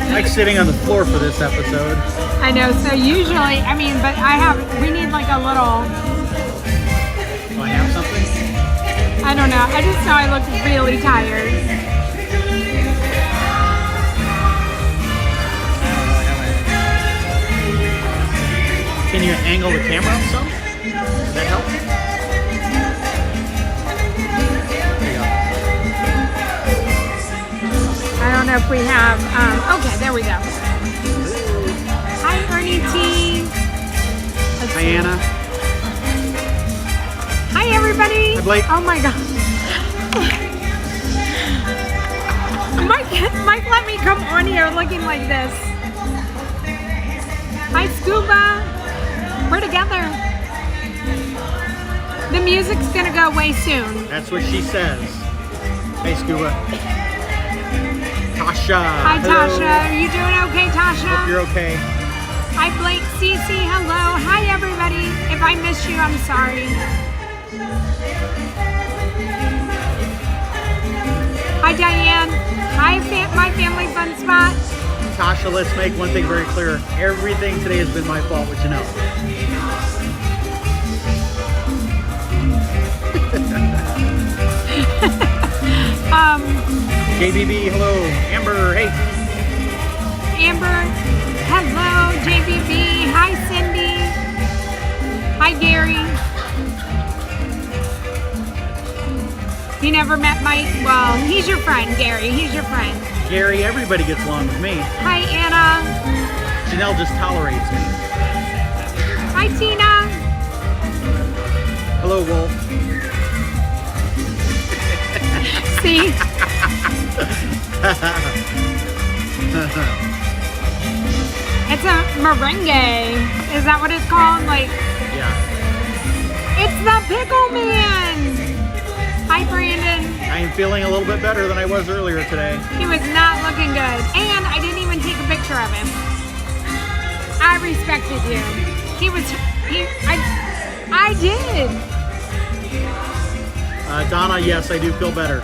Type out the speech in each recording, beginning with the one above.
Mike's sitting on the floor for this episode. I know, so usually, I mean, but we need like a little, Do I have something? I don't know. I just know I look really tired. Can you angle the camera up some? Does that help? I don't know if we have, okay, there we go. Hi, Ernie T. Hi, Anna. Hi, everybody. Hi, Blake. Oh my God. Mike let me come on here looking like this. Hi, Scuba. We're together. The music's gonna go away soon. That's what she says. Hey, Scuba. Tasha. Hi, Hello. Tasha. Are you doing okay, Tasha? Hope you're okay. Hi, Blake. Cece. Hello. Hi, everybody. If I missed you, I'm sorry. Hi, Diane. Hi, my family fun spot. Tasha, let's make one thing very clear. Everything today has been my fault, which you know. JBB, hello. Amber, hey. Amber, hello. JBB, hi, Cindy. Hi, Gary. You never met Mike? Well, he's your friend, Gary. He's your friend. Gary, everybody gets along with me. Hi, Anna. Janelle just tolerates me. Hi, Tina. Hello, Wolf. See? It's a merengue. Is that what it's called? Like, Yeah. it's the Pickle Man. Hi, Brandon. I am feeling a little bit better than I was earlier today. He was not looking good. And I didn't even take a picture of him. I respected you. I did. Donna, yes, I do feel better.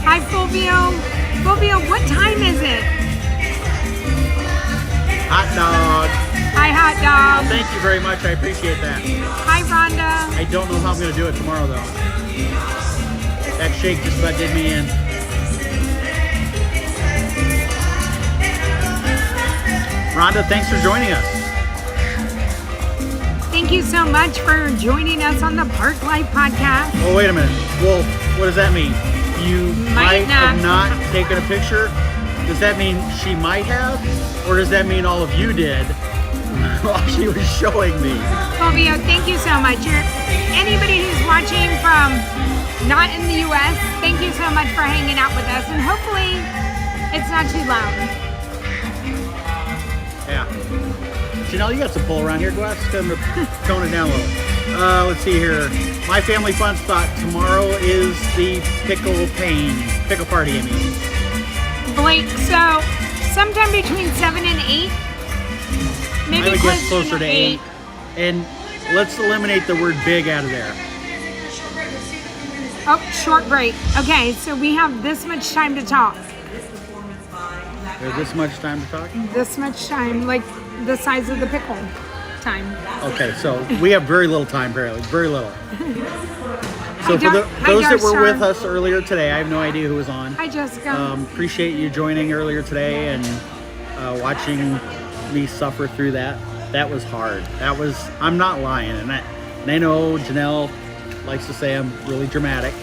Hi, Fulvio. Fulvio, what time is it? Hot dog. Hi, hot dog. Thank you very much. I appreciate that. Hi, Rhonda. I don't know how I'm going to do it tomorrow, though. That shake just about did me in. Rhonda, thanks for joining us. Thank you so much for joining us on the Park Life Podcast. Oh, wait a minute. Wolf, what does that mean? You might have not taken a picture? Does that mean she might have? Or does that mean all of you did while she was showing me? Fulvio, thank you so much. Anybody who's watching from not in the U.S., thank you so much for hanging out with us. And hopefully it's not too loud. Yeah. Janelle, you got some pull around here. Go ask them to tone it down a little. Let's see here. My family fun spot tomorrow is the pickle party, I mean. Blake, so sometime between 7 and 8. Maybe I would guess closer closer to 8. And let's eliminate the word big out of there. Oh, short break. Okay, so we have this much time to talk. There's this much time to talk? This much time, like the size of the pickle time. Okay, so we have very little time, apparently. Very little. So for those that were with us earlier today, I have no idea who was on. Hi, Jessica. Appreciate you joining earlier today and watching me suffer through that. That was hard. I'm not lying. And I know Janelle likes to say I'm really dramatic.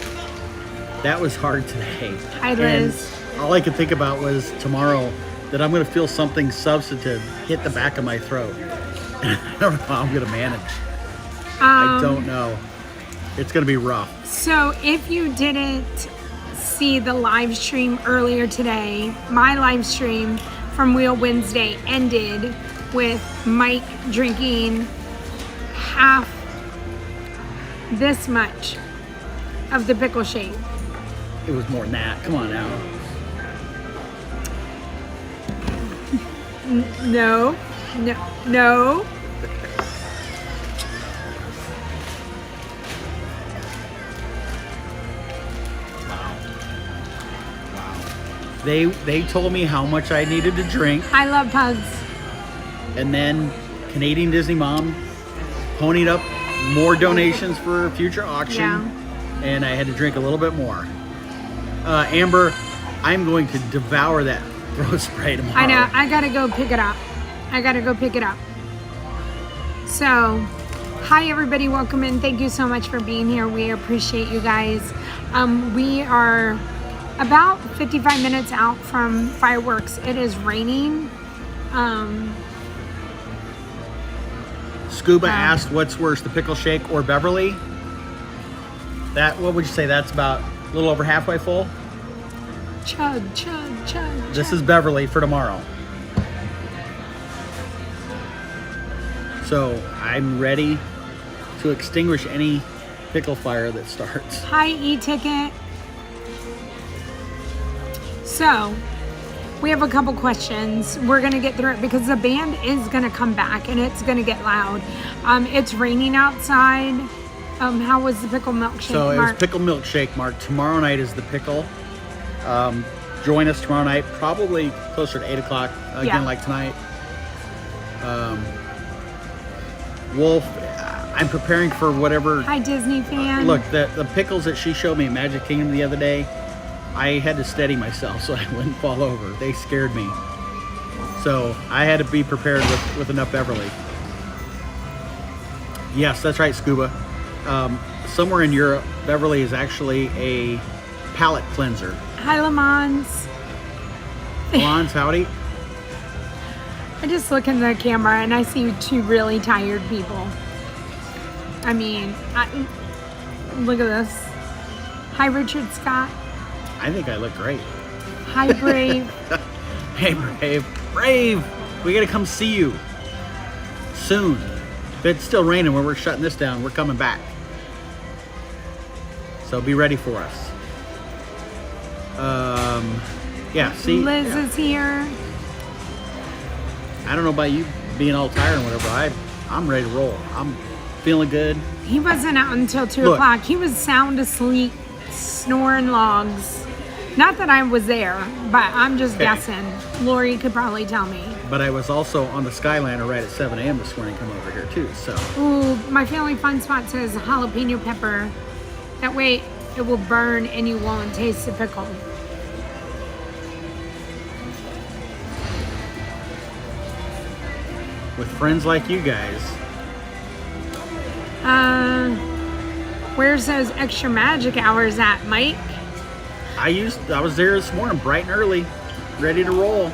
That was hard today. Hi, Liz. And all I could think about was tomorrow that I'm going to feel something substantive hit the back of my throat. And I don't know how I'm going to manage. I don't know. It's going to be rough. So if you didn't see the live stream earlier today, my live stream from Wheel Wednesday ended with Mike drinking half this much of the pickle shake. It was more than that. Come on now. No. They told me how much I needed to drink, I love pugs. and then Canadian Disney Mom ponied up more donations for a future auction, and I had to drink a little bit more. Amber, I'm going to devour that throat spray tomorrow. I know. I gotta go pick it up. So, hi everybody, welcome in. Thank you so much for being here. We appreciate you guys. We are about 55 minutes out from fireworks. It is raining. Scuba asked, what's worse, the pickle shake or Beverly? What would you say? That's about a little over halfway full? Chug, chug, chug. This is Beverly for tomorrow. So I'm ready to extinguish any pickle fire that starts. Hi, e-ticket. So, we have a couple questions. We're going to get through it because the band is going to come back and it's going to get loud. It's raining outside. How was the pickle milkshake, So it was Mark? pickle milkshake, Mark. Tomorrow night is the pickle. Join us tomorrow night, probably closer to 8 o'clock, again like tonight. Wolf, I'm preparing for whatever. Hi, Disney fan. Look, the pickles that she showed me at Magic Kingdom the other day, I had to steady myself so I wouldn't fall over. They scared me. So I had to be prepared with enough Beverly. Yes, that's right, Scuba. Somewhere in Europe, Beverly is actually a palate cleanser. Hi, Lamons. Lons, howdy. I just look in the camera and I see two really tired people. I mean, look at this. Hi, Richard Scott. I think I look great. Hi, Brave. Hey, Brave, we gotta come see you soon. If it's still raining when we're shutting this down, we're coming back. So be ready for us. See. Liz is here. I don't know about you being all tired and whatever. I'm ready to roll. I'm feeling good. He wasn't out until 2 o'clock. He was sound asleep, snoring logs. Not that I was there, but I'm just guessing. Lori could probably tell me. But I was also on the Skyliner right at 7 a.m. this morning, come over here too. So. Ooh, my family fun spot says jalapeno pepper. That way it will burn and you won't taste the pickle. With friends like you guys. Where's those extra magic hours at, Mike? I was there this morning, bright and early, ready to roll.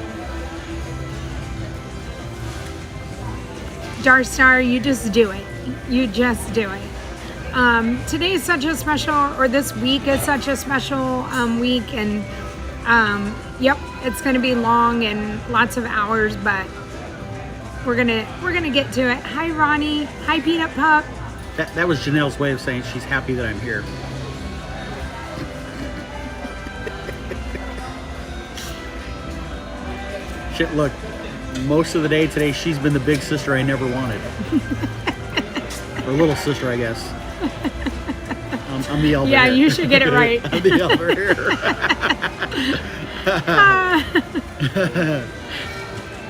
Darstar, you just do it. You just do it. Today is such a special, or this week is such a special week, and yep, it's going to be long and lots of hours, but we're gonna get to it. Hi, Ronnie. Hi, Peanut Pup. That was Janelle's way of saying she's happy that I'm here. Shit, look, most of the day today, she's been the big sister I never wanted. Or little sister, I guess. I'm the elder. Yeah, here. you should get it right. I'm the elder here.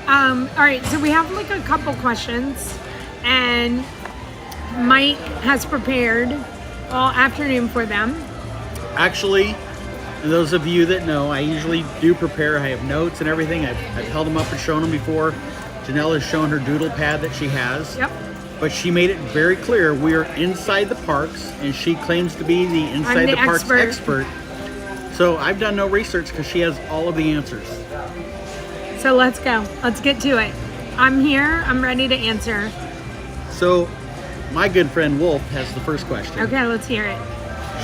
All right, so we have like a couple questions, and Mike has prepared all afternoon for them. Actually, those of you that know, I usually do prepare. I have notes and everything. I've held them up and shown them before. Janelle has shown her doodle pad that she has. Yep. But she made it very clear we are inside the parks, and she claims to be the inside the parks expert. So I've done no research because she has all of the answers. So let's go. Let's get to it. I'm here. I'm ready to answer. So my good friend Wolf has the first question. Okay, let's hear it.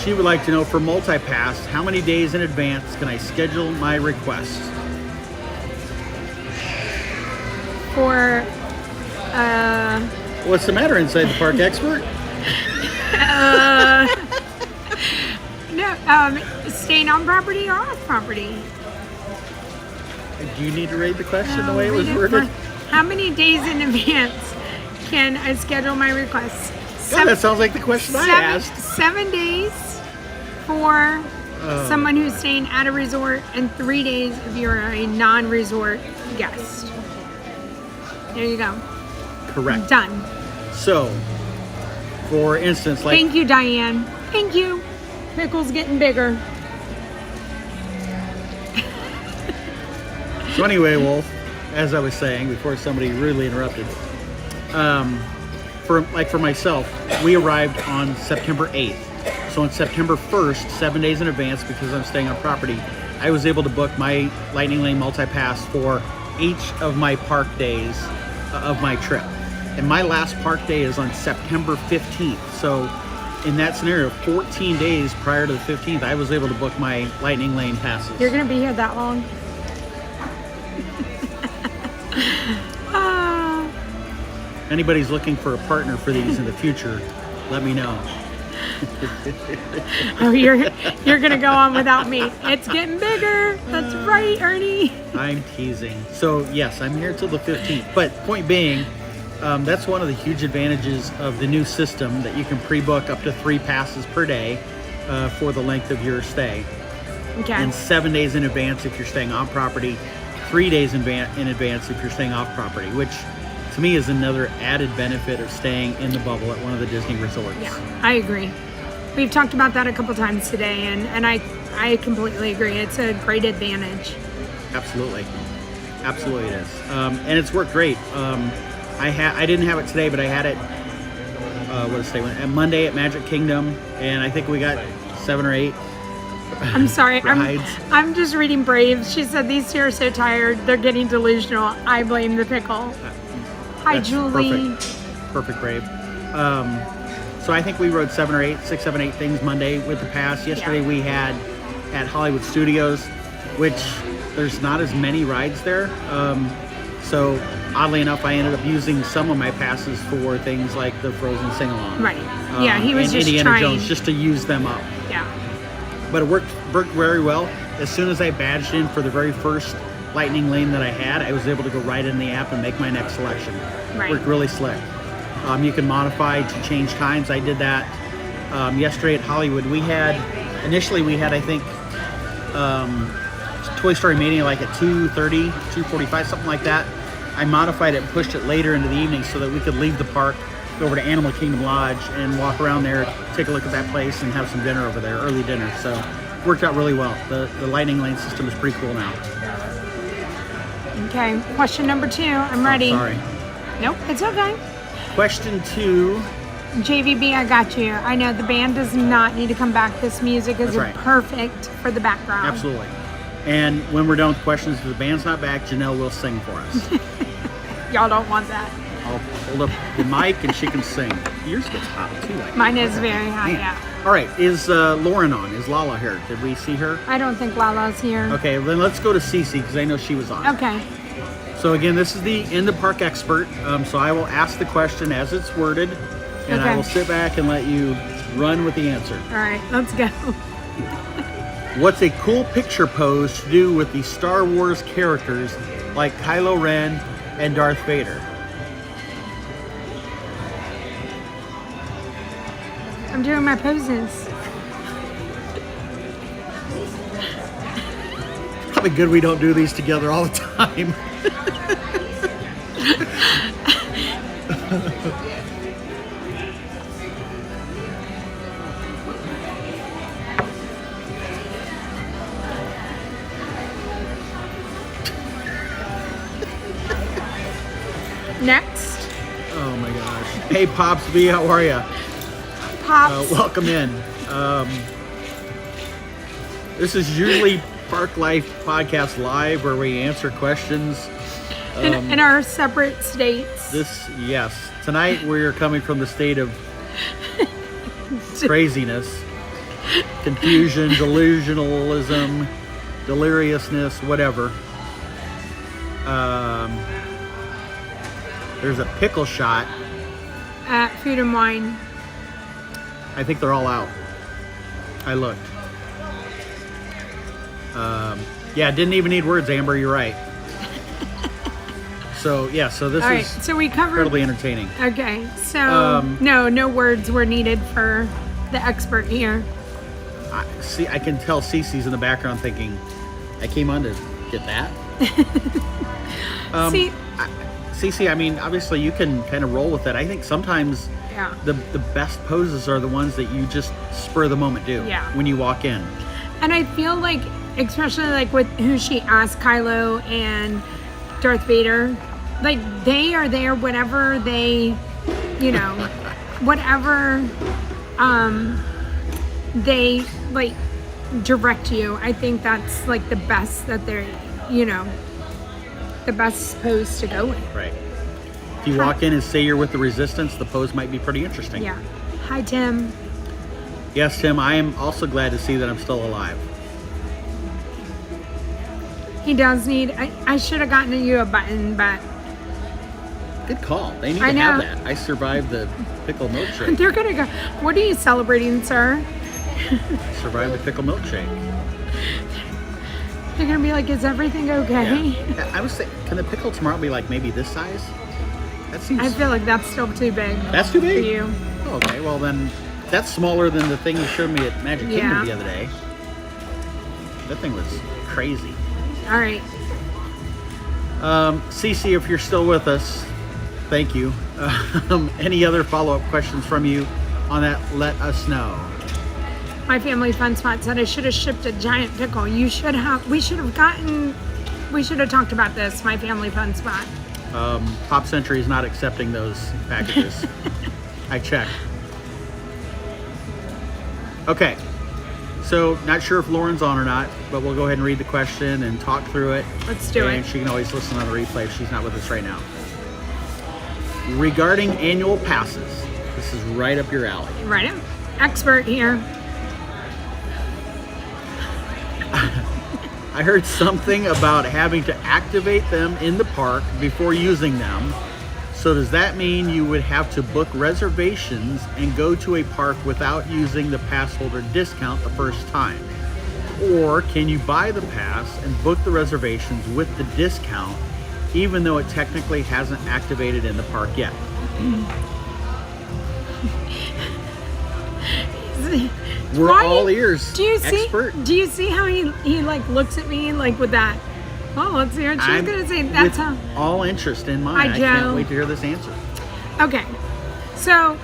She would like to know, for multi-pass, how many days in advance can I schedule my request? For, What's the matter, inside the park expert? no, staying on property or off property? Do you need to read the question the way it was worded? How many days in advance can I schedule my requests? God, that sounds like the question I asked. 7 days for someone who's staying at a resort, and 3 days if you're a non-resort guest. There you go. Correct. Done. So, for instance, like... Thank you, Diane. Thank you. Pickle's getting bigger. So anyway, Wolf, as I was saying before somebody rudely interrupted, for myself, we arrived on September 8th. So on September 1st, 7 days in advance, because I'm staying on property, I was able to book my Lightning Lane multi-pass for each of my park days of my trip. And my last park day is on September 15th. So in that scenario, 14 days prior to the 15th, I was able to book my Lightning Lane passes. You're going to be here that long? Anybody's looking for a partner for these in the future, let me know. Oh, you're gonna go on without me. It's getting bigger. That's right, Ernie. I'm teasing. So yes, I'm here till the 15th. But point being, that's one of the huge advantages of the new system, that you can pre-book up to 3 passes per day for the length of your stay. Okay. And 7 days in advance if you're staying on property, 3 days in advance if you're staying off property, which to me is another added benefit of staying in the bubble at one of the Disney resorts. Yeah, I agree. We've talked about that a couple times today, and I completely agree. It's a great advantage. Absolutely. Absolutely it is. And it's worked great. I didn't have it today, but I had it, Monday at Magic Kingdom, and I think we got 7 or 8 I'm sorry. rides. I'm just reading Brave. She said, these two are so tired. They're getting delusional. I blame the pickle. Hi, That's Julie. Perfect, Brave. So I think we rode 6, 7, 8 things Monday with the pass. Yesterday we had at Hollywood Studios, which there's not as many rides there. So oddly enough, I ended up using some of my passes for things like the Frozen sing-along. Right. Yeah, he was and just Indiana trying. Jones, just to use them up. Yeah. But it worked very well. As soon as I badged in for the very first Lightning Lane that I had, I was able to go right in the app and make my next selection. Right. Worked really slick. You can modify to change times. I did that yesterday at Hollywood. Initially we had I think Toy Story Mania like at 2:30, 2:45, something like that. I modified it and pushed it later into the evening so that we could leave the park, go over to Animal Kingdom Lodge and walk around there, take a look at that place and have some dinner over there, early dinner. So worked out really well. The Lightning Lane system is pretty cool now. Okay. Question number 2. I'm ready. Oh, sorry. Nope, it's okay. Question 2. JVB, I got you. I know the band does not need to come back. This music is That's right. perfect for the background. Absolutely. And when we're done with questions, if the band's not back, Janelle will sing for us. Y'all don't want that. I'll hold up the mic and she can sing. Yours gets hot too. Mine is very high, Man. yeah. All right, is Lauren on? Is Lala here? Did we see her? I don't think Lala's here. Okay, then let's go to Cece because I know she was on. Okay. So again, this is the In the Park expert. So I will ask the question as it's worded, and I Okay. will sit back and let you run with the answer. All right, let's go. What's a cool picture pose to do with the Star Wars characters like Kylo Ren and Darth Vader? I'm doing my poses. Probably good we don't do these together all the time. Next. Oh my gosh. Hey Pops B, how are you? Pops. Welcome in. This is usually Park Life Podcast Live where we answer questions. In our separate states. Yes. Tonight we're coming from the state of craziness, confusion, delusionalism, deliriousness, whatever. There's a pickle shot. At Food and Wine. I think they're all out. I looked. Yeah, didn't even need words, Amber. You're right. So yeah, so this All right, is so we covered. incredibly entertaining. Okay, so no words were needed for the expert here. I can tell Cece's in the background thinking, I came on to get that. See, Cece, I mean, obviously you can kind of roll with it. I think sometimes yeah. the best poses are the ones that you just spur of the moment do when you walk in. And I feel like, especially like with who she asked, Kylo and Darth Vader, like they are there whenever they, you know, whatever they like direct you. I think that's like the best that they're, you know, the best pose to go with. Right. If you walk in and say you're with the Resistance, the pose might be pretty interesting. Yeah. Hi, Tim. Yes, Tim, I am also glad to see that I'm still alive. He does need, I should have gotten you a button, but. Good call. They need to have that. I survived the pickle milkshake. They're going to go, what are you celebrating, sir? Survived the pickle milkshake. They're going to be like, is everything okay? Yeah. I was thinking, can the pickle tomorrow be like maybe this size? That seems... I feel like that's still too big. That's too big? For you. Oh, okay, well then, that's smaller than the thing you showed me at Magic Kingdom the other day. That thing was crazy. All right. Cece, if you're still with us, thank you. Any other follow-up questions from you on that, let us know. My family fun spot said I should have shipped a giant pickle. We should have talked about this, my family fun spot. Pop Century is not accepting those packages. I checked. Okay. So, not sure if Lauren's on or not, but we'll go ahead and read the question and talk through it. Let's do it. And she can always listen on the replay if she's not with us right now. Regarding annual passes, this is right up your alley. Right up. Expert here. I heard something about having to activate them in the park before using them. So does that mean you would have to book reservations and go to a park without using the pass holder discount the first time? Or can you buy the pass and book the reservations with the discount even though it technically hasn't activated in the park yet? We're all ears. Do you expert. see? Do you see how he like looks at me like with that? Oh, let's hear what she's gonna say. That's how. All interest in mine. I can't wait to hear this answer. Okay, so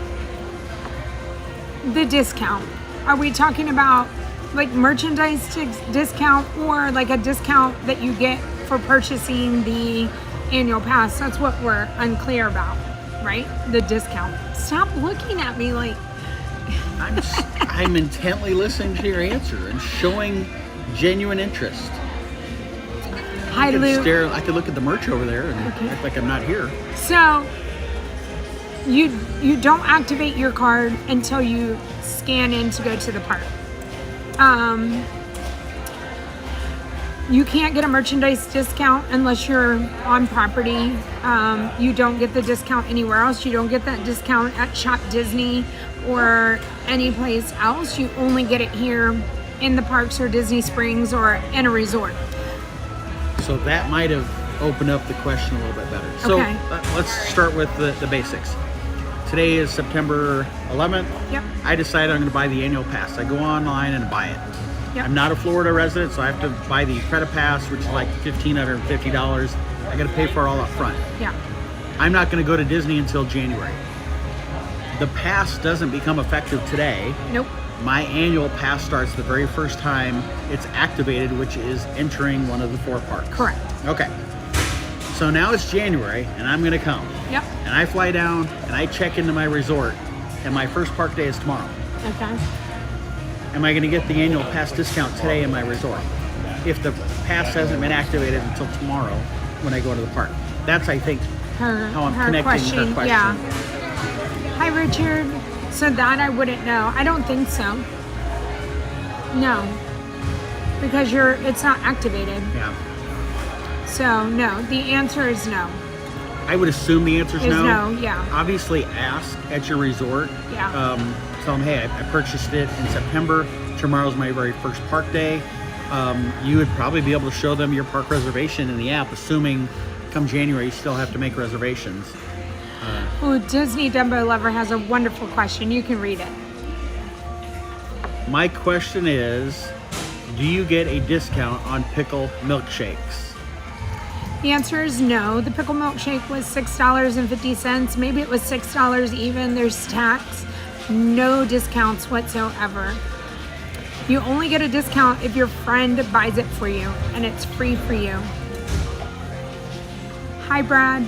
the discount. Are we talking about like merchandise discount or like a discount that you get for purchasing the annual pass? That's what we're unclear about, right? The discount. Stop looking at me like. I'm intently listening to your answer and showing genuine interest. Hi, Luke. I could look at the merch over there and act like I'm not here. So you don't activate your card until you scan in to go to the park. You can't get a merchandise discount unless you're on property. You don't get the discount anywhere else. You don't get that discount at Shop Disney or any place else. You only get it here in the parks or Disney Springs or in a resort. So that might have opened up the question a little bit better. So let's start with the basics. Today is September 11th. Yep. I decided I'm going to buy the annual pass. I go online and buy it. Yep. I'm not a Florida resident, so I have to buy the credit pass, which is like $1,550. I got to pay for it all up front. Yeah. I'm not going to go to Disney until January. The pass doesn't become effective today. Nope. My annual pass starts the very first time it's activated, which is entering one of the 4 parks. Correct. Okay. So now it's January, and I'm going to come. Yep. And I fly down, and I check into my resort, and my first park day is tomorrow. Okay. Am I going to get the annual pass discount today in my resort? If the pass hasn't been activated until tomorrow when I go to the park. That's, I think, how I'm connecting her question. Yeah. Hi, Richard. So that I wouldn't know. I don't think so. No. Because it's not activated. Yeah. So, no. The answer is no. I would assume the answer is no. No, yeah. Obviously, ask at your resort. Yeah. Tell them, hey, I purchased it in September. Tomorrow's my very first park day. You would probably be able to show them your park reservation in the app, assuming come January you still have to make reservations. Disney Dumbo Lover has a wonderful question. You can read it. My question is, do you get a discount on pickle milkshakes? The answer is no. The pickle milkshake was $6.50. Maybe it was $6 even. There's tax. No discounts whatsoever. You only get a discount if your friend buys it for you, and it's free for you. Hi, Brad.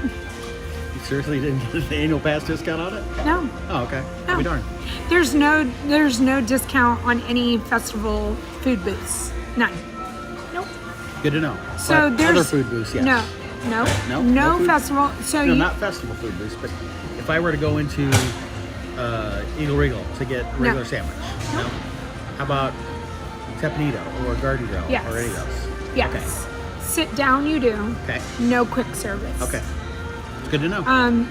You seriously didn't get the annual pass discount on it? No. Oh, okay. No. I'll be darned. There's no discount on any festival food booths. None. Nope. Good to know. So But there's other food booths, yes. No food? festival. So No, you, not festival food booths, but if I were to go into Eagle Regal to get a regular sandwich, no? How about Tepanito or Garden Grill Yes. or any of those? yes. Okay. Sit down, you do. Okay. No quick service. Okay. It's good to know.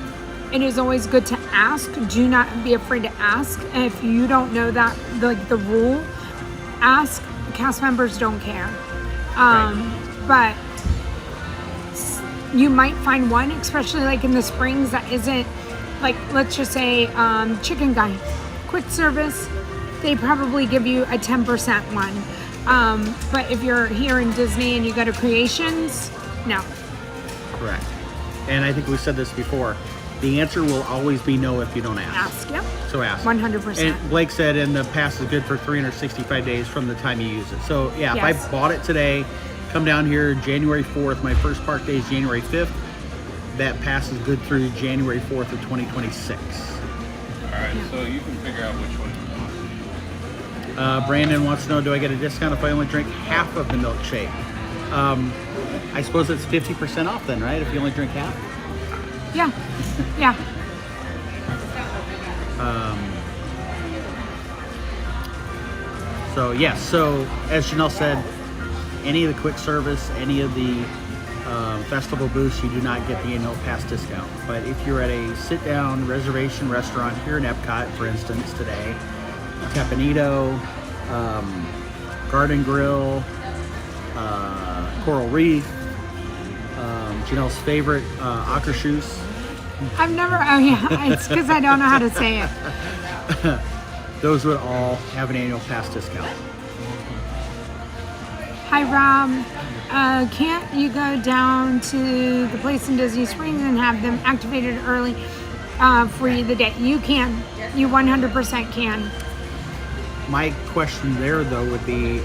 It is always good to ask. Do not be afraid to ask. And if you don't know that, like the rule, ask. Cast members don't care. But you might find one, especially like in the springs, that isn't like, let's just say Chicken Guy. Quick service, they probably give you a 10% one. But if you're here in Disney and you go to Creations, no. Correct. And I think we said this before. The answer will always be no if you don't ask. Ask, yep. So ask. 100%. And Blake said, and the pass is good for 365 days from the time you use it. So yeah, Yes. if I bought it today, come down here January 4th, my first park day is January 5th. That pass is good through January 4th of 2026. All right, so you can figure out which one you want. Brandon wants to know, do I get a discount if I only drink half of the milkshake? I suppose it's 50% off then, right? If you only drink half? Yeah. Yeah. So yes, so as Janelle said, any of the quick service, any of the festival booths, you do not get the annual pass discount. But if you're at a sit-down reservation restaurant here in Epcot, for instance, today, Tepanito, Garden Grill, Coral Reef, Janelle's favorite, Akershus. I've never, oh yeah, it's because I don't know how to say it. Those would all have an annual pass discount. Hi, Rob. Can't you go down to the place in Disney Springs and have them activated early for you the day? You can. You 100% can. My question there, though, would be,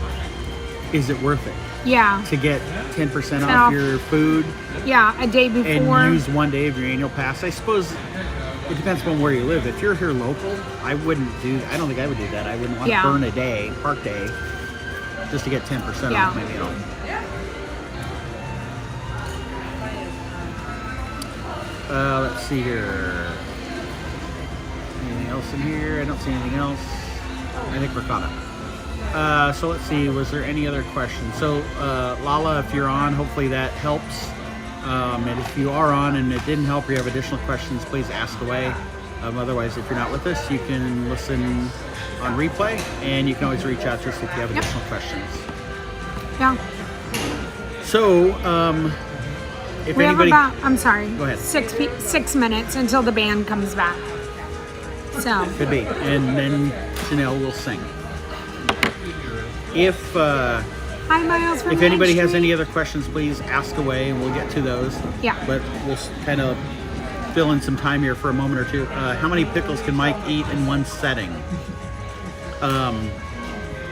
is it worth it Yeah. to get 10% off off your food Yeah, a day before. and use one day of your annual pass? I suppose it depends on where you live. If you're here local, I don't think I would do that. I wouldn't want Yeah. to burn a day, park day, just to get 10% Yeah. off, maybe. Let's see here. Anything else in here? I don't see anything else. I think we're caught up. So let's see, was there any other questions? So Lala, if you're on, hopefully that helps. And if you are on and it didn't help or you have additional questions, please ask away. Otherwise, if you're not with us, you can listen on replay, and you can always reach out to us if you have additional questions. Yeah. So, if We have anybody... about, I'm sorry, Go ahead. 6 minutes until the band comes back. So, Could be. And then Janelle will sing. If hi, Miles from if anybody Main has Street. any other questions, please ask away and we'll get to those. Yeah. But we'll kind of fill in some time here for a moment or two. How many pickles can Mike eat in one setting?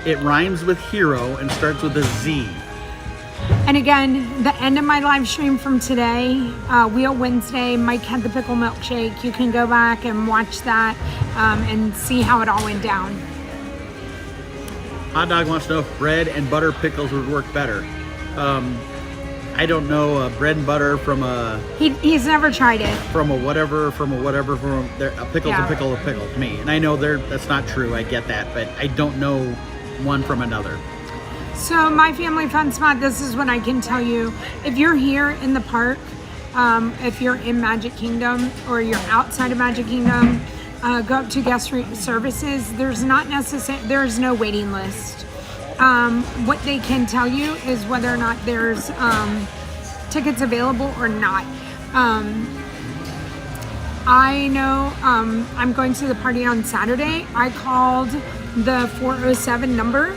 It rhymes with hero and starts with a Z. And again, the end of my live stream from today, Wheel Wednesday, Mike had the pickle milkshake. You can go back and watch that and see how it all went down. Hot Dog wants to know if bread and butter pickles would work better. I don't know, bread and butter from a He's never tried it. whatever, a pickle's Yeah. a pickle to me. And I know that's not true, I get that, but I don't know one from another. So my family fun spot, this is what I can tell you. If you're here in the park, if you're in Magic Kingdom or you're outside of Magic Kingdom, go up to guest services. There's no waiting list. What they can tell you is whether or not there's tickets available or not. I know I'm going to the party on Saturday. I called the 407 number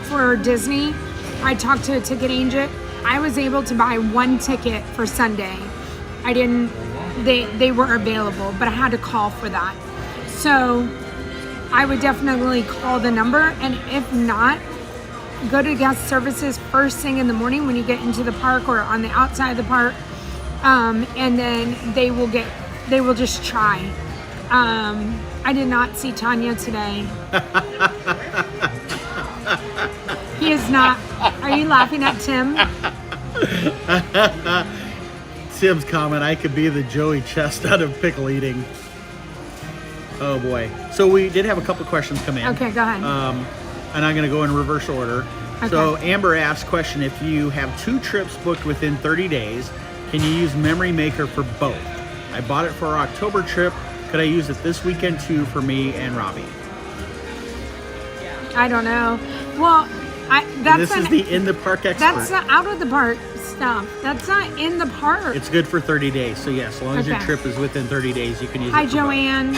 for Disney. I talked to a ticket agent. I was able to buy one ticket for Sunday. I didn't, they were available, but I had to call for that. So I would definitely call the number, and if not, go to guest services first thing in the morning when you get into the park or on the outside of the park, and then they will just try. I did not see Tanya today. He is not. Are you laughing at Tim? Tim's comment, I could be the Joey Chestnut of pickle eating. Oh boy. So we did have a couple questions come in. Okay, go ahead. And I'm going to go in reverse order. Okay. So Amber asked question, if you have 2 trips booked within 30 days, can you use Memory Maker for both? I bought it for our October trip. Could I use it this weekend too for me and Robbie? I don't know. Well, This is the in the park expert. That's the out of the park stuff. That's not in the park. It's good for 30 days. So yes, as long as your Okay. trip is within 30 days, you can use Hi, it for both. Joanne.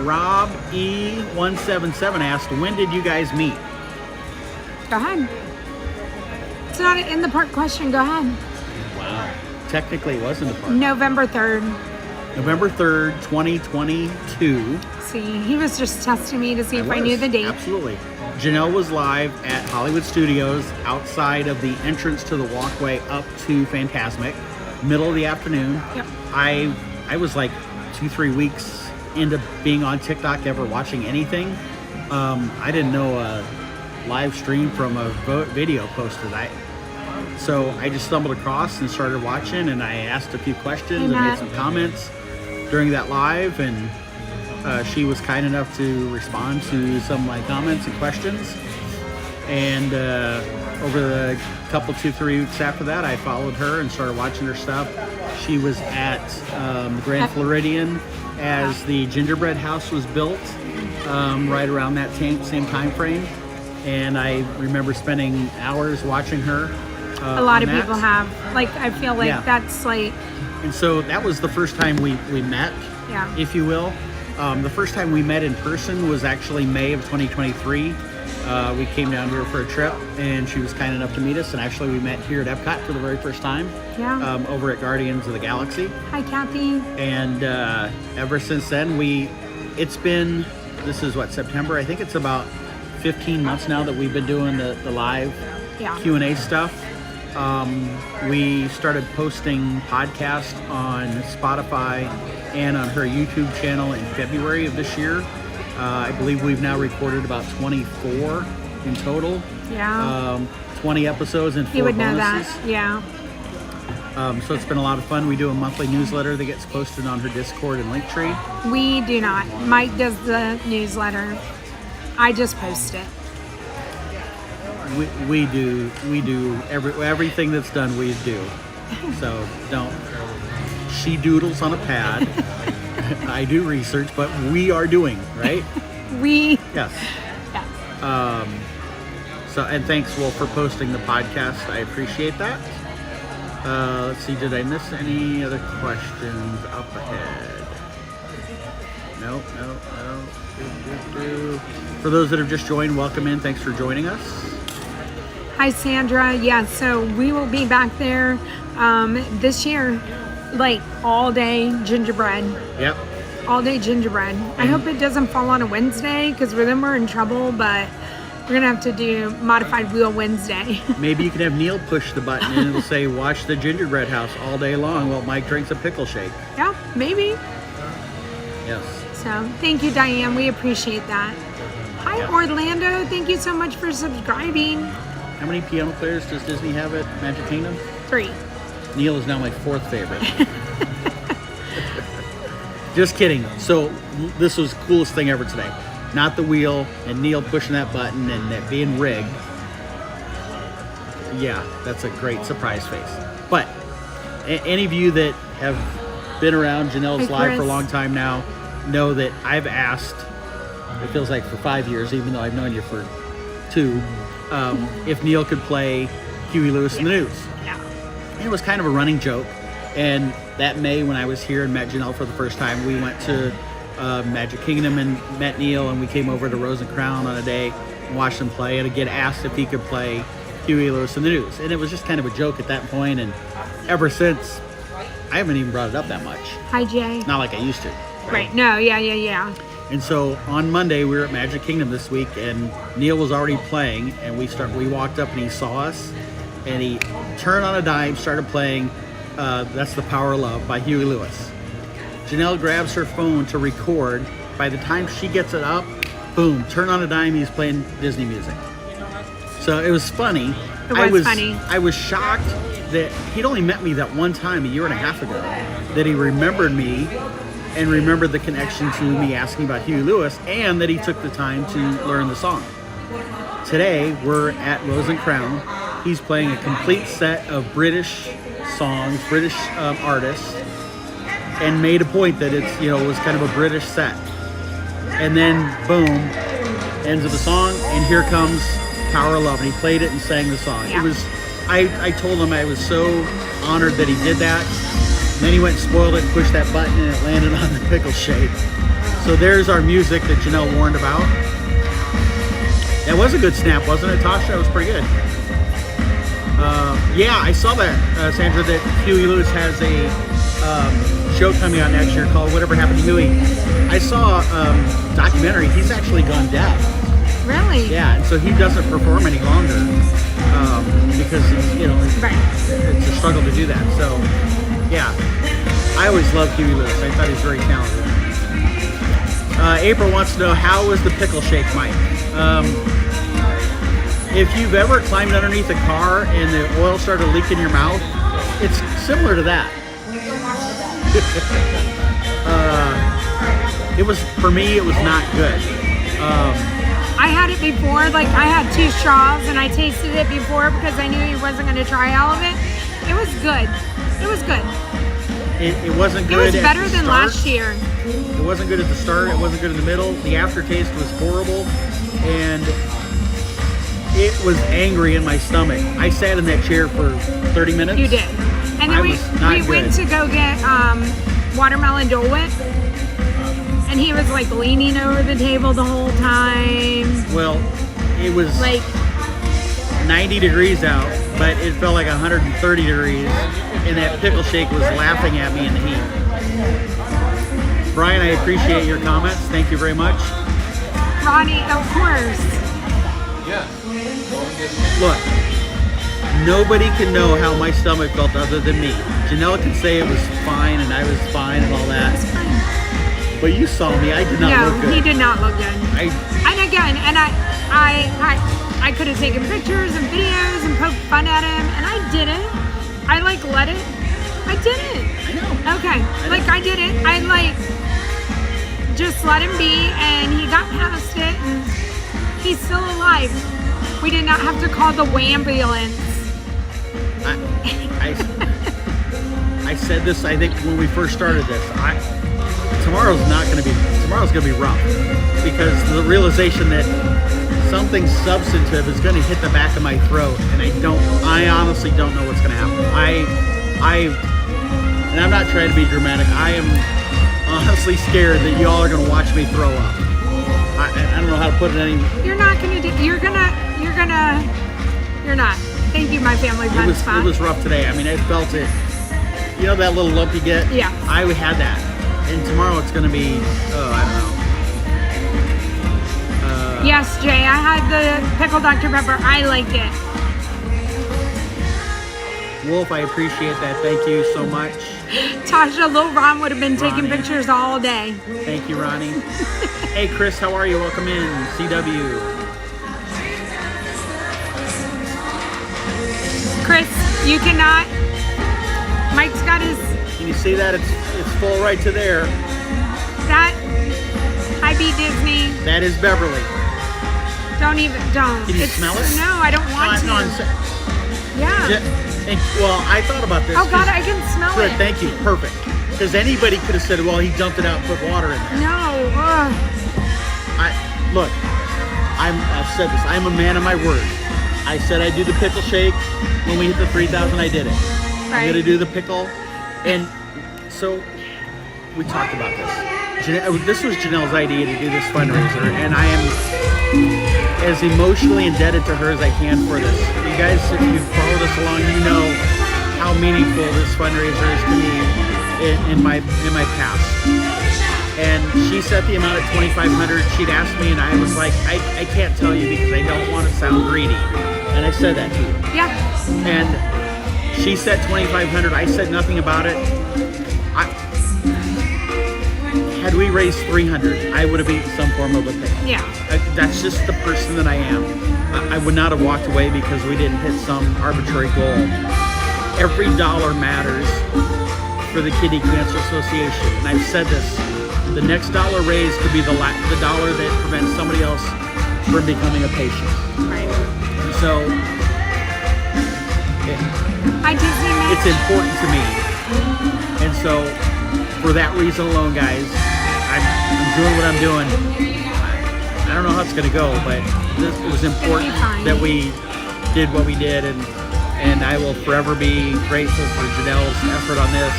Rob E177 asked, when did you guys meet? Go ahead. It's not an in the park question. Go ahead. Wow. Technically, it was in the park. November 3rd. November 3rd, 2022. See, he was just testing me to see if I knew the date. Absolutely. Janelle was live at Hollywood Studios outside of the entrance to the walkway up to Fantasmic, middle of the afternoon. Yep. I was like 2-3 weeks into being on TikTok, ever watching anything. I didn't know a live stream from a video posted. So I just stumbled across and started watching, and I asked a few questions and made some comments during that live, and she was kind enough to respond to some of my comments and questions. And over the couple, 2-3 weeks after that, I followed her and started watching her stuff. She was at the Grand Floridian as the gingerbread house was built, right around that same time frame. And I remember spending hours watching her. A lot of people have. Like, I feel like that's like... And so that was the first time we met, if you will. The first time we met in person was actually May of 2023. We came down here for a trip, and she was kind enough to meet us. And actually, we met here at Epcot for the very first time. Yeah. Over at Guardians of the Galaxy. Hi, Kathy. And ever since then, it's been, this is what, September? I think it's about 15 months now that we've been doing the live Q&A stuff. We started posting podcasts on Spotify and on her YouTube channel in February of this year. I believe we've now recorded about 24 in total. Yeah. 20 episodes and 4 You would bonuses. know that. Yeah. So it's been a lot of fun. We do a monthly newsletter that gets posted on her Discord and Linktree. We do not. Mike does the newsletter. I just post it. We do everything that's done. We do. So don't. She doodles on a pad. I do research, but we are doing, right? Yes. Yeah. So, and thanks, Will, for posting the podcast. I appreciate that. Let's see, did I miss any other questions up ahead? No. For those that have just joined, welcome in. Thanks for joining us. Hi, Sandra. Yeah, so we will be back there this year, like all day gingerbread. Yep. All day gingerbread. I hope it doesn't fall on a Wednesday, because then we're in trouble, but we're going to have to do Modified Wheel Wednesday. Maybe you can have Neil push the button and it'll say, watch the gingerbread house all day long while Mike drinks a pickle shake. Yeah, maybe. Yes. So thank you, Diane. We appreciate that. Hi, Orlando. Thank you so much for subscribing. How many piano players does Disney have at Magic Kingdom? 3. Neil is now my 4th favorite. Just kidding. So this was the coolest thing ever today. Not the wheel and Neil pushing that button and it being rigged. Yeah, that's a great surprise face. But any of you that have been around Janelle's live for a long time now know that I've asked, it feels like for 5 years, even though I've known you for 2, if Neil could play Huey Lewis in the News. Yeah. And it was kind of a running joke. And that May, when I was here and met Janelle for the first time, we went to Magic Kingdom and met Neil, and we came over to Rose and Crown on a day and watched him play, and again asked if he could play Huey Lewis and the News. And it was just kind of a joke at that point, and ever since, I haven't even brought it up that much. Hi, Jay. Not like I used to. Right. No, yeah. And so on Monday, we were at Magic Kingdom this week, and Neil was already playing, and we walked up and he saw us, and he turned on a dime, started playing That's the Power of Love by Huey Lewis. Janelle grabs her phone to record. By the time she gets it up, boom, turn on a dime, he's playing Disney music. So it was funny. It was funny. I was shocked that he'd only met me that one time a year and a half ago, that he remembered me and remembered the connection to me asking about Huey Lewis, and that he took the time to learn the song. Today, we're at Rose and Crown. He's playing a complete set of British songs, British artists, and made a point that it's, it was kind of a British set. And then, boom, ends of the song, and here comes Power of Love, and he played it and sang the song. Yeah. It was, I told him I was so honored that he did that. And then he went and spoiled it and pushed that button, and it landed on the pickle shake. So there's our music that Janelle warned about. That was a good snap, wasn't it, Tasha? That was pretty good. Yeah, I saw that, Sandra, that Huey Lewis has a show coming out next year called Whatever Happened to Huey. I saw a documentary. He's actually gone deaf. Really? Yeah, and so he doesn't perform any longer because, Right. it's a struggle to do that. So, yeah, I always loved Huey Lewis. I thought he was very talented. April wants to know, how was the pickle shake, Mike? If you've ever climbed underneath a car and the oil started leaking in your mouth, it's similar to that. For me, it was not good. I had it before, like I had 2 straws and I tasted it before because I knew he wasn't going to try all of it. It was good. It was good. It wasn't It good. was better than start. last year. It wasn't good at the start. It wasn't good in the middle. The aftertaste was horrible, and it was angry in my stomach. I sat in that chair for 30 minutes. You did. And then we went to go get watermelon Dole Whip, and he was like leaning over the table the whole time. Well, it was Like 90 degrees out, but it felt like 130 degrees, and that pickle shake was laughing at me in the heat. Brian, I appreciate your comments. Thank you very much. Ronnie, of course. Yeah. Look, nobody can know how my stomach felt other than me. Janelle can say it was fine and I was fine and all that. It's fine. But you saw me. I did not look No, good. he did not look good. I I could have taken pictures and videos and poked fun at him, and I didn't. I let it. I didn't. I know. Okay, I did it. I just let him be, and he got past it, and he's still alive. We did not have to call the ambulance. I said this, I think, when we first started this. Tomorrow's gonna be rough, because the realization that something substantive is gonna hit the back of my throat, and I honestly don't know what's gonna happen. And I'm not trying to be dramatic. I am honestly scared that y'all are gonna watch me throw up. I don't know how to put it any. You're not gonna do. You're not. Thank you, my family fun spot. It was rough today. I mean, I felt it. You know that little lump you get? Yeah. I had that. And tomorrow it's going to be, I don't know. Yes, Jay, I had the pickle Dr. Pepper. I liked it. Wolf, I appreciate that. Thank you so much. Tasha, Lil Ron would have been taking Ronnie. pictures all day. Thank you, Ronnie. Hey, Chris, how are you? Welcome in. CW. Chris, you cannot. Mike's got his. Can you see that? It's full right to there. That. I beat Disney. That is Beverly. Don't. Can you smell it? No, I don't want to. Yeah. Well, I thought about this. Oh God, I can smell Good, it. thank you. Perfect. Because anybody could have said, well, he dumped it out and put water in there. No. Look, I've said this. I'm a man of my word. I said I'd do the pickle shake. When we hit the 3,000, I did it. Right. I'm going to do the pickle And so we talked about this. This was Janelle's idea to do this fundraiser, and I am as emotionally indebted to her as I can for this. You guys, if you've followed us along, you know how meaningful this fundraiser is to me in my past. And she set the amount at $2,500. She'd asked me, and I was like, I can't tell you because I don't want to sound greedy. And I said that to you. Yeah. And she said $2,500. I said nothing about it. Had we raised $300, I would have eaten some form of a pickle. Yeah. That's just the person that I am. I would not have walked away because we didn't hit some arbitrary goal. Every dollar matters for the Kidney Cancer Association. And I've said this. The next dollar raised could be the dollar that prevents somebody else from becoming a patient. Right. So it's important to me. And so for that reason alone, guys, I'm doing what I'm doing. I don't know how it's going to go, but it was important that we did what we did, and I will forever be grateful for Janelle's effort on this.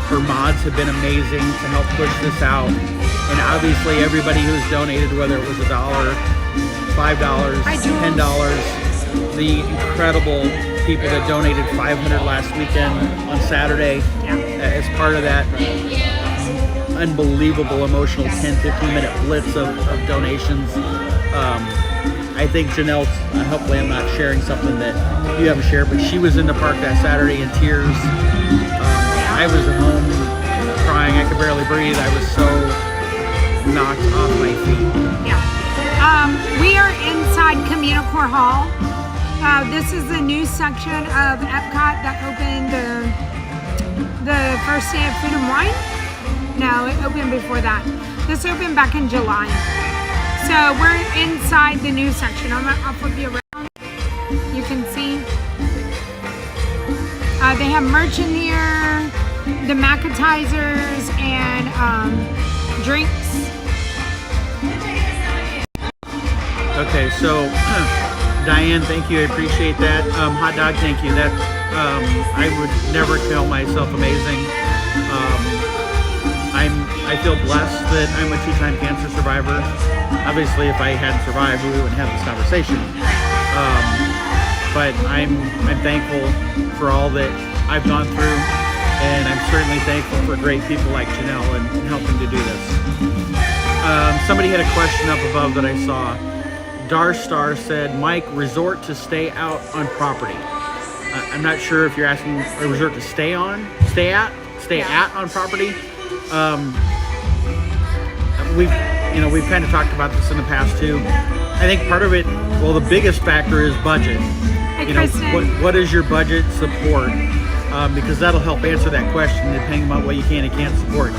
Her mods have been amazing to help push this out, and obviously everybody who's donated, whether it was $1, $5, $10, the incredible people that donated $500 last weekend on Saturday as part of that unbelievable emotional 10-15 minute blitz of donations. I think Janelle, hopefully I'm not sharing something that you haven't shared, but she was in the park that Saturday in tears. I was at home crying. I could barely breathe. I was so knocked off my feet. Yeah. We are inside Communicore Hall. This is the new section of Epcot that opened the first day of Food and Wine. No, it opened before that. This opened back in July. So we're inside the new section. I'll flip you around. You can see. They have merch in here, the macatizers, and drinks. Okay, so Diane, thank you. I appreciate that. Hot dog, thank you. That I would never call myself amazing. I feel blessed that I'm a 2-time cancer survivor. Obviously, if I hadn't survived, we wouldn't have this conversation. But I'm thankful for all that I've gone through, and I'm certainly thankful for great people like Janelle and helping to do this. Somebody had a question up above that I saw. Darstar said, Mike, resort to stay out on property. I'm not sure if you're asking a resort to stay at on property. We've kind of talked about this in the past too. I think part of it, well, the biggest factor is budget. What is your budget support? Because that'll help answer that question depending on what you can and can't support.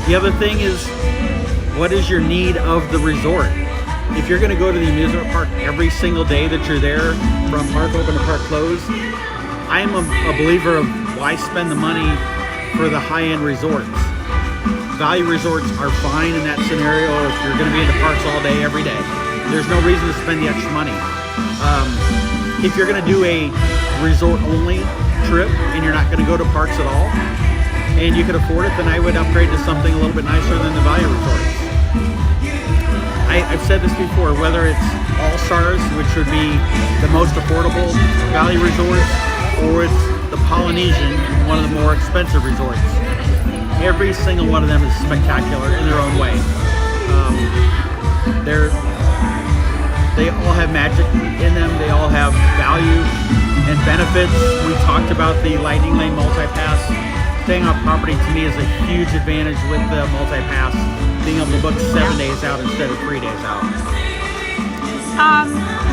The other thing is, what is your need of the resort? If you're going to go to the amusement park every single day that you're there, from park open to park close, I'm a believer of why spend the money for the high-end resorts. Value resorts are fine in that scenario if you're going to be in the parks all day, every day. There's no reason to spend the extra money. If you're going to do a resort-only trip and you're not going to go to parks at all, and you could afford it, then I would upgrade to something a little bit nicer than the value resorts. I've said this before, whether it's All-Stars, which would be the most affordable value resorts, or it's the Polynesian, one of the more expensive resorts. Every single one of them is spectacular in their own way. They all have magic in them. They all have value and benefits. We talked about the Lightning Lane multi-pass. Staying on property to me is a huge advantage with the multi-pass, being able to book 7 days out instead of 3 days out.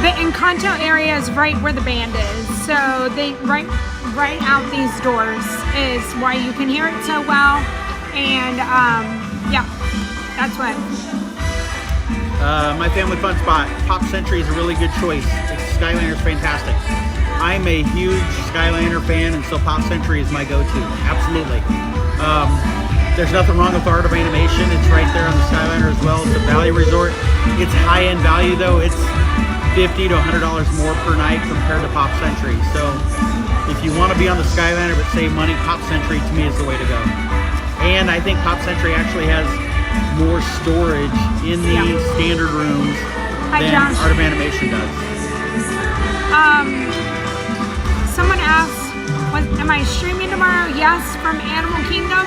The Encanto area is right where the band is. So they right out these doors is why you can hear it so well. And yeah, that's what. My family fun spot, Pop Century is a really good choice. Skylander's fantastic. I'm a huge Skylander fan, and so Pop Century is my go-to. Absolutely. There's nothing wrong with Art of Animation. It's right there on the Skylander as well. It's a value resort. It's high-end value though. It's $50 to $100 more per night compared to Pop Century. So if if you want to be on the Skyliner but save money, Pop Century to me is the way to go. And I think Pop Century actually has more storage in the standard rooms than Josh. Art of Animation does. Someone asked, am I streaming tomorrow? Yes, from Animal Kingdom.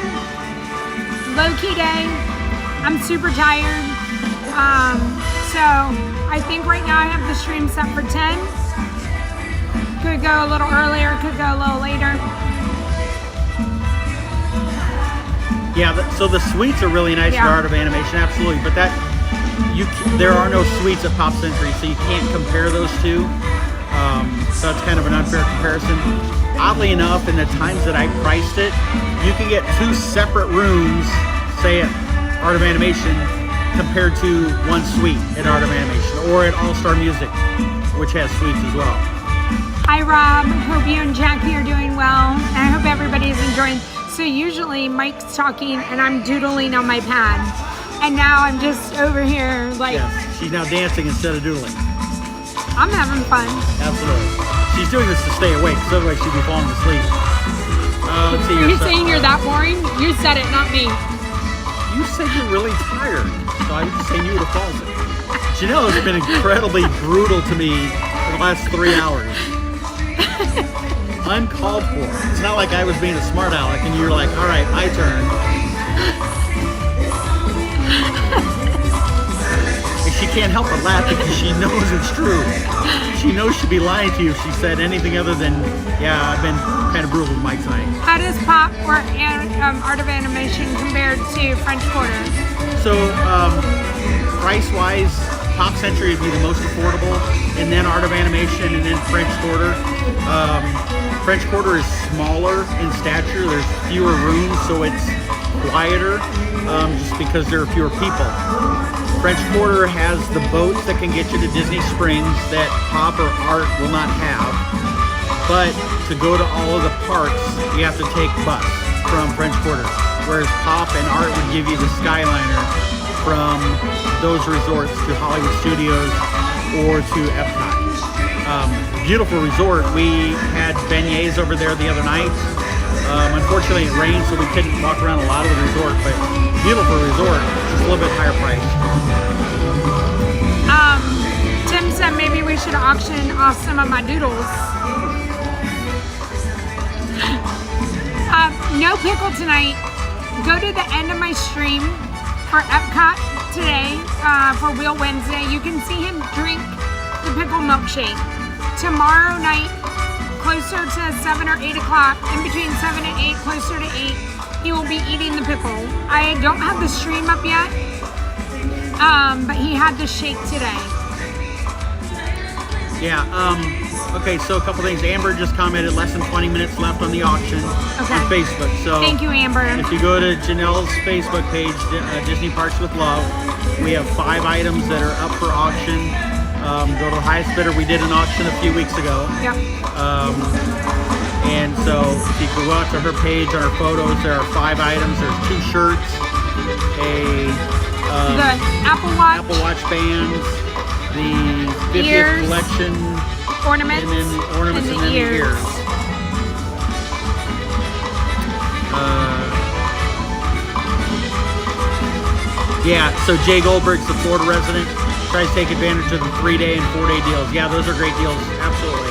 Low-key day. I'm super tired. So I think right now I have the stream set for 10. Could go a little earlier, could go a little later. Yeah, so the suites are really nice for Art of Animation, absolutely. But there are no suites at Pop Century, so you can't compare those two. So it's kind of an unfair comparison. Oddly enough, in the times that I priced it, you can get 2 separate rooms, say at Art of Animation, compared to 1 suite at Art of Animation, or at All Star Music, which has suites as well. Hi Rob, hope you and Jackie are doing well. And I hope everybody is enjoying. So usually Mike's talking and I'm doodling on my pad. And now I'm just over here like... Yes, she's now dancing instead of doodling. I'm having fun. Absolutely. She's doing this to stay awake, so otherwise she'd be falling asleep. Let's see. Are you saying you're that boring? You said it, not me. You said you're really tired, so I was just saying you would have fallen asleep. Janelle has been incredibly brutal to me for the last 3 hours. Uncalled for. It's not like I was being a smart aleck and you're like, all right, my turn. And she can't help but laugh because she knows it's true. She knows she'd be lying to you if she said anything other than, yeah, I've been kind of brutal with Mike tonight. How does Pop or Art of Animation compared to French Quarter? So, price-wise, Pop Century would be the most affordable, and then Art of Animation, and then French Quarter. French Quarter is smaller in stature. There's fewer rooms, so it's quieter, just because there are fewer people. French Quarter has the boats that can get you to Disney Springs that Pop or Art will not have. But to go to all of the parks, you have to take bus from French Quarter, whereas Pop and Art would give you the Skyliner from those resorts to Hollywood Studios or to Epcot. Beautiful resort. We had beignets over there the other night. Unfortunately, it rained, so we couldn't walk around a lot of the resort, but beautiful resort, just a little bit higher price. Tim said maybe we should auction off some of my doodles. No Pickle tonight. Go to the end of my stream for Epcot today for Wheel Wednesday. You can see him drink the Pickle milkshake. Tomorrow night, closer to 7 or 8 o'clock, in between 7 and 8, closer to 8, he will be eating the pickle. I don't have the stream up yet, but he had the shake today. Yeah, okay, so a couple things. Amber just commented less than 20 minutes left on the auction on Facebook. So thank you, Amber. If you go to Janelle's Facebook page, Disney Parks with Love, we have 5 items that are up for auction. Go to the highest bidder. We did an auction a few weeks ago. Yep. And so if you go out to her page on her photos, there are 5 items. There's 2 shirts, the Apple Watch bands, the 50th ears, collection ornaments, and then ornaments, and then the ears. Yeah, so Jay Goldberg's the Florida resident. Tries to take advantage of the 3-day and 4-day deals. Yeah, those are great deals, absolutely.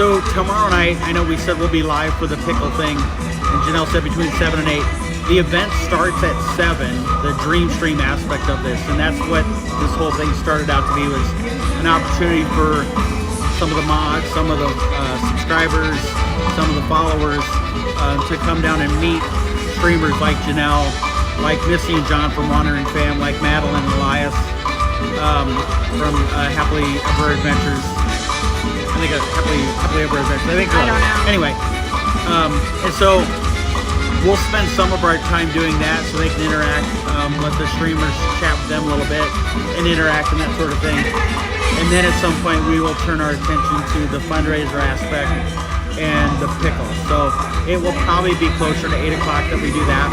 So tomorrow night, I know we said we'll be live for the Pickle thing, and Janelle said between 7 and 8. The event starts at 7, the Dream Stream aspect of this, and that's what this whole thing started out to be, was an opportunity for some of the mods, some of the subscribers, some of the followers to come down and meet streamers like Janelle, like Missy and John from Wandering Fam, like Madeline and Elias from Happily Ever Adventures. I think Happily Ever Adventures. I think so. I don't know. Anyway, and so we'll spend some of our time doing that so they can interact, let the streamers chat with them a little bit and interact and that sort of thing. And then at some point we will turn our attention to the fundraiser aspect and the Pickle. So it will probably be closer to 8 o'clock that we do that.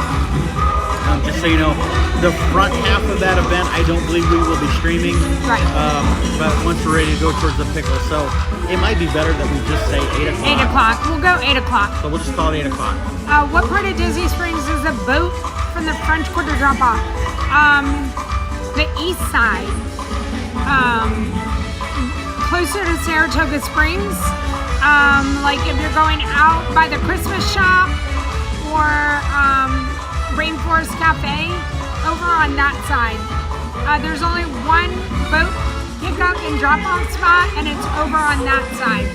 Just so you know, the front half of that event, I don't believe we will be streaming. Right. But once we're ready to go towards the Pickle. So it might be better that we just say 8 o'clock. 8 o'clock. We'll go 8 o'clock. So we'll just call it 8 o'clock. What part of Disney Springs is the boat from the French Quarter drop off? The east side. Closer to Saratoga Springs. Like if you're going out by the Christmas shop or Rainforest Cafe, over on that side. There's only one boat pickup and drop-off spot, and it's over on that side.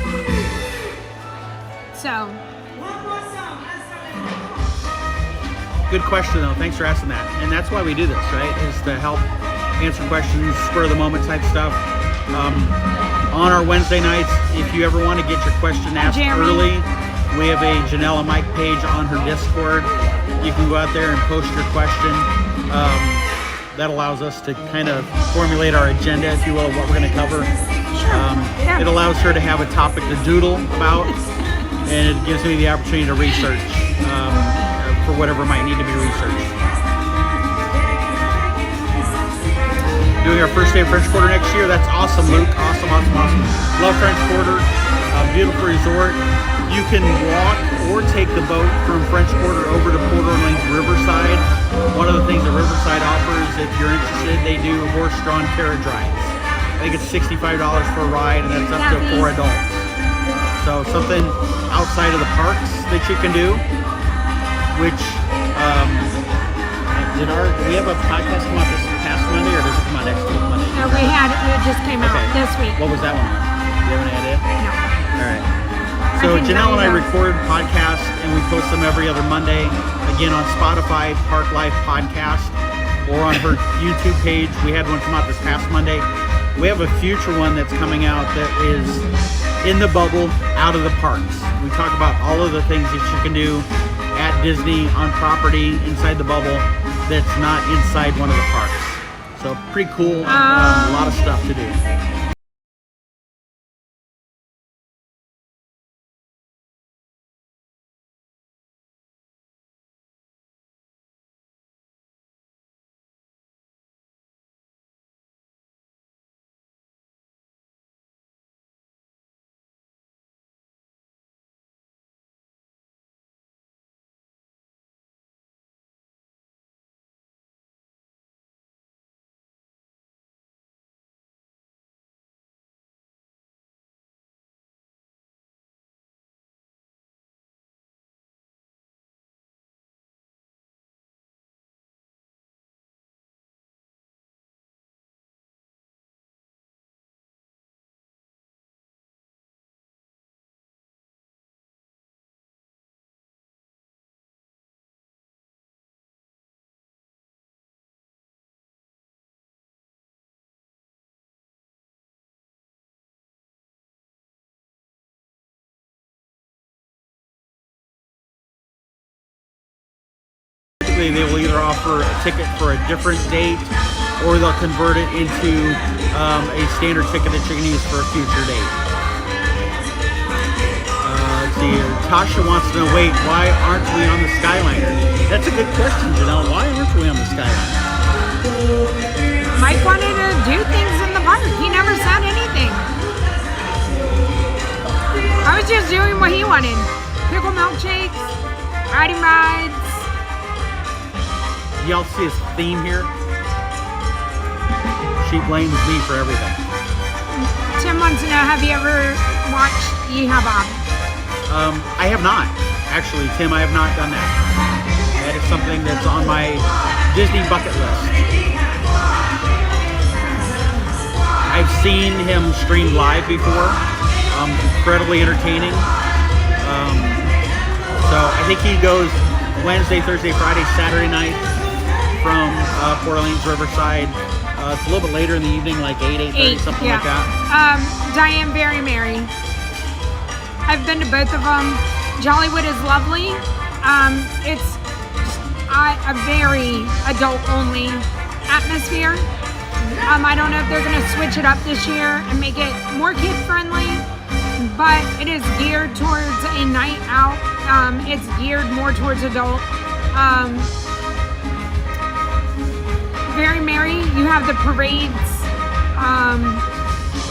So. Good question, though. Thanks for asking that. And that's why we do this, right? Is to help answer questions, spur of the moment type stuff. On our Wednesday nights, if you ever want to get your question asked early, we have a Janelle and Mike page on her Discord. You can go out there and post your question. That allows us to kind of formulate our agenda, if you will, of what we're going to cover. It allows her to have a topic to doodle about, and it gives me the opportunity to research for whatever might need to be researched. Doing our first day of French Quarter next year. That's awesome, Luke. Awesome. Love French Quarter. Beautiful resort. You can walk or take the boat from French Quarter over to Port Orleans Riverside. One of the things that Riverside offers, if you're interested, they do horse-drawn carriage rides. I think it's $65 for a ride, and that's up to 4 adults. So something outside of the parks that you can do, which, did we have a podcast come out this past Monday, or does it come out next Monday? No, it just came out this week. What was that one? Do you have any idea? No. All right. So Janelle and I record podcasts, and we post them every other Monday. Again, on Spotify, Park Life Podcast, or on her YouTube page. We had one come out this past Monday. We have a future one that's coming out that is in the bubble, out of the parks. We talk about all of the things that you can do at Disney, on property, inside the bubble, that's not inside one of the parks. So pretty cool, a lot of stuff to do. They will either offer a ticket for a different date, or they'll convert it into a standard ticket that you can use for a future date. Let's see here. Tasha wants to know, wait, why aren't we on the Skyliner? That's a good question, Janelle. Why aren't we on the Skyliner? Mike wanted to do things in the park. He never said anything. I was just doing what he wanted. Pickle milkshakes, riding rides. Y'all see his theme here? She blames me for everything. Tim wants to know, have you ever watched Yeehaw Bob? I have not. Actually, Tim, I have not done that. That is something that's on my Disney bucket list. I've seen him stream live before. Incredibly entertaining. So I think he goes Wednesday, Thursday, Friday, Saturday night from Port Orleans Riverside. It's a little bit later in the evening, like 8:30, something like that. Diane Very Merry. I've been to both of them. Jollywood is lovely. It's a very adult-only atmosphere. I don't know if they're going to switch it up this year and make it more kid-friendly, but it is geared towards a night out. It's geared more towards adult. Very merry. You have the parades.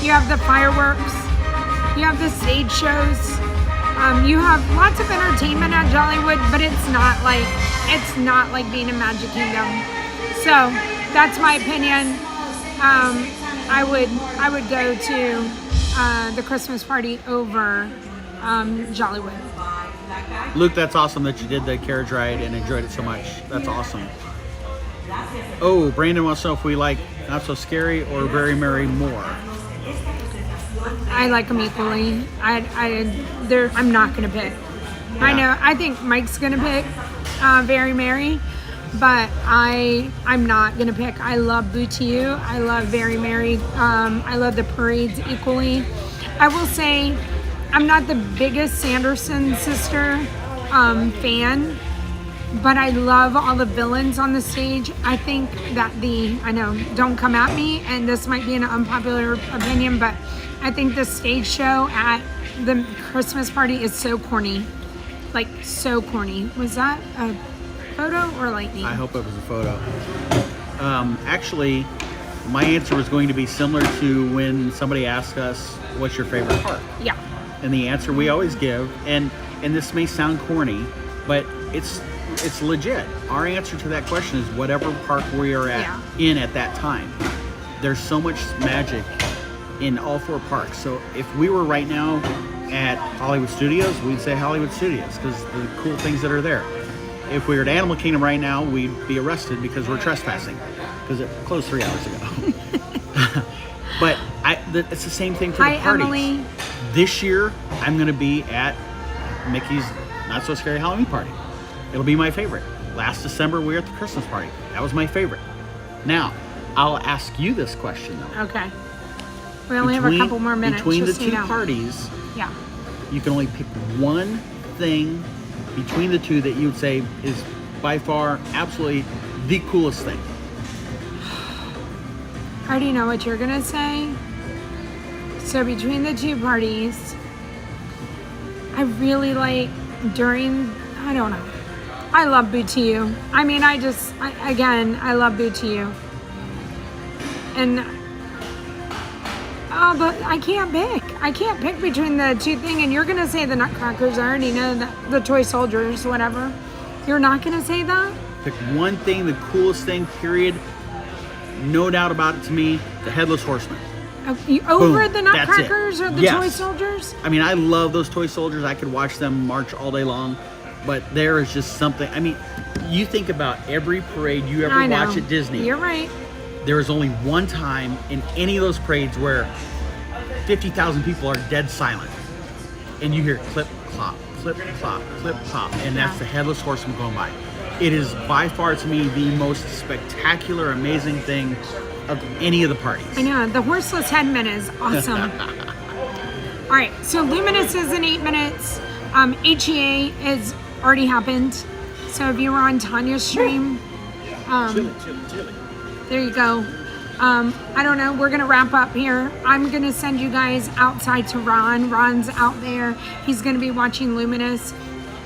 You have the fireworks. You have the stage shows. You have lots of entertainment at Jollywood, but it's not like being in Magic Kingdom. So that's my opinion. I would go to the Christmas party over Jollywood. Luke, that's awesome that you did the carriage ride and enjoyed it so much. That's awesome. Oh, Brandon wants to know if we like Not So Scary or Very Merry more. I like them equally. I'm not gonna pick. Yeah. I know. I think Mike's gonna pick Very Merry, but I'm not gonna pick. I love Boo to You. I love Very Merry. I love the parades equally. I will say, I'm not the biggest Sanderson sister fan, but I love all the villains on the stage. I think that I know, don't come at me, and this might be an unpopular opinion, but I think the stage show at the Christmas party is so corny. Like, so corny. Was that a photo or lightning? I hope it was a photo. Actually, my answer was going to be similar to when somebody asked us, what's your favorite park? Yeah. And the answer we always give, and this may sound corny, but it's legit. Our answer to that question is whatever park we are in at that time. There's so much magic in all 4 parks. So if we were right now at Hollywood Studios, we'd say Hollywood Studios because the cool things that are there. If we were at Animal Kingdom right now, we'd be arrested because we're trespassing because it closed 3 hours ago. But it's the same thing for the parties. Emily. This year, I'm going to be at Mickey's Not So Scary Halloween Party. It'll be my favorite. Last December, we were at the Christmas party. That was my favorite. Now, I'll ask you this question, though. Okay. We only have a couple more minutes. Between the just so you two know. parties, Yeah. you can only pick one thing between the two that you would say is by far absolutely the coolest thing. I already know what you're gonna say. So between the two parties, I really like I don't know. I love Boo to You. I mean, I love Boo to You. And but I can't pick. I can't pick between the two things. And you're gonna say the Nutcrackers. I already know that, the toy soldiers, whatever. You're not gonna say that? Pick one thing, the coolest thing, period. No doubt about it to me, the Headless Horseman. Over Boom. the That's it. Nutcrackers or the Yes. toy soldiers? I mean, I love those toy soldiers. I could watch them march all day long. But there is just something. I mean, you think about every parade you ever I know. watch at Disney. You're right. There is only one time in any of those parades where 50,000 people are dead silent. And you hear clip, clop, clip, clop, clip, clop. And that's the Headless Horseman going by. It is by far, to me, the most spectacular, amazing thing of any of the parties. I know. The horseless headman is awesome. All right. So Luminous is in 8 minutes. HEA has already happened. So if you were on Tanya's stream, Chili. there you go. I don't know. We're going to wrap up here. I'm going to send you guys outside to Ron. Ron's out there. He's going to be watching Luminous.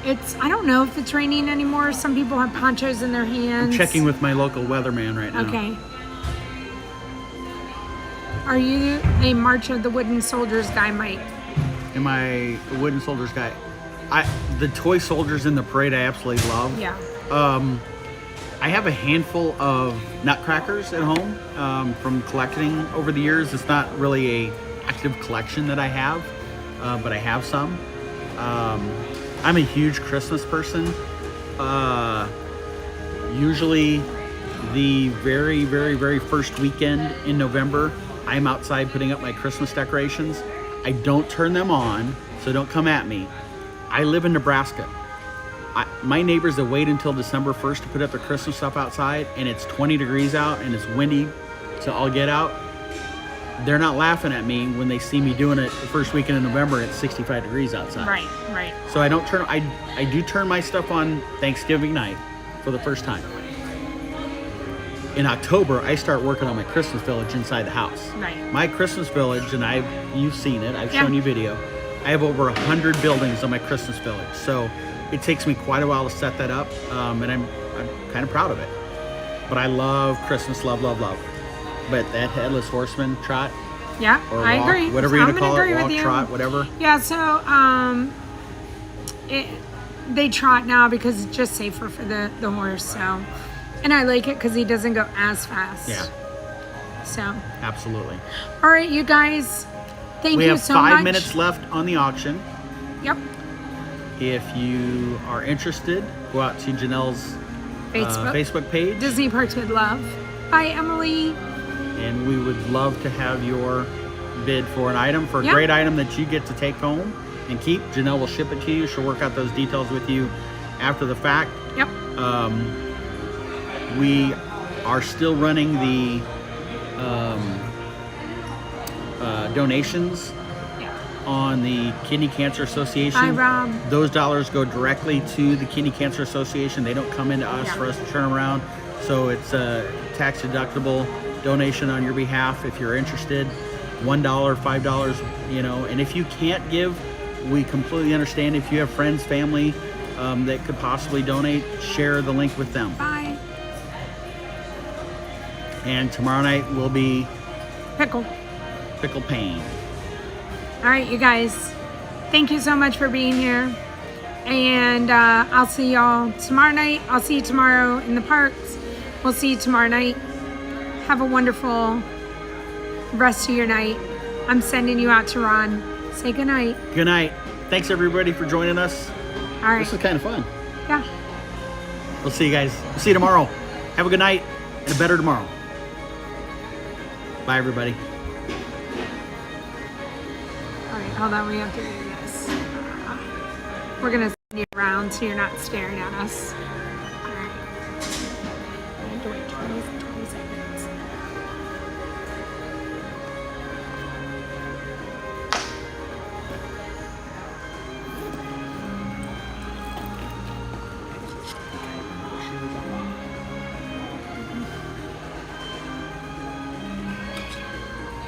I don't know if it's raining anymore. Some people have ponchos in their hands. I'm checking with my local weatherman right now. Okay. Are you a March of the Wooden Soldiers guy, Mike? Am I a Wooden Soldiers guy? The toy soldiers in the parade I absolutely love. Yeah. I have a handful of Nutcrackers at home from collecting over the years. It's not really a active collection that I have, but I have some. I'm a huge Christmas person. Usually the very, very, very first weekend in November, I'm outside putting up my Christmas decorations. I don't turn them on, so don't come at me. I live in Nebraska. My neighbors that wait until December 1st to put up their Christmas stuff outside, and it's 20 degrees out and it's windy, so I'll get out. They're not laughing at me when they see me doing it the first weekend in November and it's 65 degrees outside. Right. So I don't turn. I do turn my stuff on Thanksgiving night for the first time. In October, I start working on my Christmas village inside the house. Right. My Christmas village, and you've seen it. I've Yeah. shown you video. I have over 100 buildings on my Christmas village, so it takes me quite a while to set that up, and I'm kind of proud of it. But I love Christmas, love. But that Headless Horseman trot, Yeah, or I walk, agree. whatever you're I'm gonna call agree it, with walk, you. trot, whatever. Yeah, so they trot now because it's just safer for the horse. So, and I like it because he doesn't go as fast. Yeah, So, absolutely. all right, you guys, thank We you have so much. 5 minutes left on the auction. Yep. If you are interested, go out to Janelle's Facebook page, Disney Parks with Love by Emily. and we would love to have your bid for an item, for a Yeah. great item that you get to take home and keep. Janelle will ship it to you. She'll work out those details with you after the fact. Yep. We are still running the donations Yeah. on the Kidney Cancer Association. Bye, Rob. Those dollars go directly to the Kidney Cancer Association. They don't come into us Yeah. for us to turn around. So it's a tax deductible donation on your behalf if you're interested. $1, $5, and if you can't give, we completely understand. If you have friends, family that could possibly donate, share the link with them. Bye. And tomorrow night will be Pickle. Pickle Pain. All right, you guys. Thank you so much for being here. And I'll see y'all tomorrow night. I'll see you tomorrow in the parks. We'll see you tomorrow night. Have a wonderful rest of your night. I'm sending you out to Ron. Say goodnight. Good night. Thanks everybody for joining us. All right. This was kind of fun. Yeah. We'll see you guys. We'll see you tomorrow. Have a good night and a better tomorrow. Bye everybody. All right, hold on. We have to do this. We're going to send you around so you're not staring at us. All right.